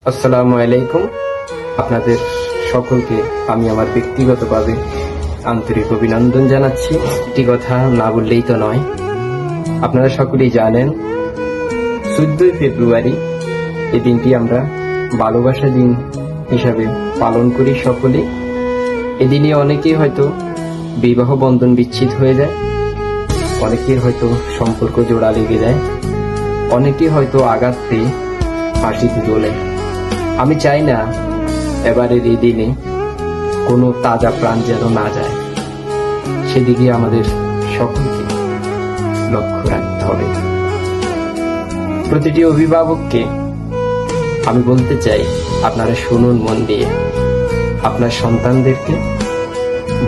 আসসালামু আলাইকুম। আপনাদের সকলকে আমি আমার ব্যক্তিগতভাবে আন্তরিক অভিনন্দন জানাচ্ছি। একটি কথা না বললেই তো নয়, আপনারা সকলেই জানেন 14ই ফেব্রুয়ারি এই দিনটি আমরা ভালোবাসা দিন হিসাবে পালন করি সকলে। এদিনে অনেকেই হয়তো বিবাহ বন্ধন বিচ্ছেদ হয়ে যায়, অনেকের হয়তো সম্পর্ক জোড়া লেগে যায়, অনেকে হয়তো আঘাত পেয়ে ফাঁসিতে তোলে। আমি চাই না এবারের এই দিনে কোনো তাজা প্রাণ যেন না যায়, সেদিকে আমাদের সকলকে লক্ষ্য রাখতে হবে। প্রতিটি অভিভাবককে আমি বলতে চাই, আপনারা শুনুন মন দিয়ে, আপনার সন্তানদেরকে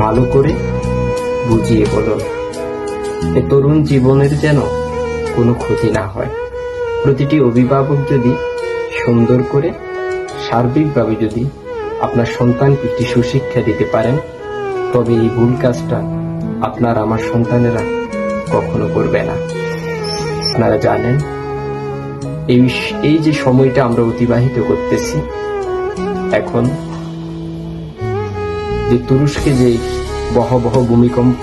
ভালো করে বুঝিয়ে বলুন, এ তরুণ জীবনের যেন কোনো ক্ষতি না হয়। প্রতিটি অভিভাবক যদি সুন্দর করে সার্বিকভাবে যদি আপনার সন্তানকে একটি সুশিক্ষা দিতে পারেন, তবে এই ভুল কাজটা আপনার আমার সন্তানেরা কখনো করবে না। আপনারা জানেন এই যে সময়টা আমরা অতিবাহিত করতেছি, এখন যে তুরস্কে যে বহবহ ভূমিকম্প,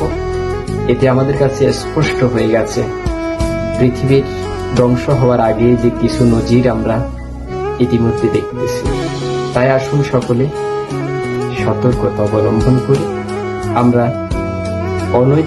এতে আমাদের কাছে স্পষ্ট হয়ে গেছে পৃথিবীর ধ্বংস হওয়ার আগে যে কিছু নজির আমরা ইতিমধ্যে দেখতেছি। তাই আসুন সকলে সতর্কতা অবলম্বন করি, আমরা অনৈতিক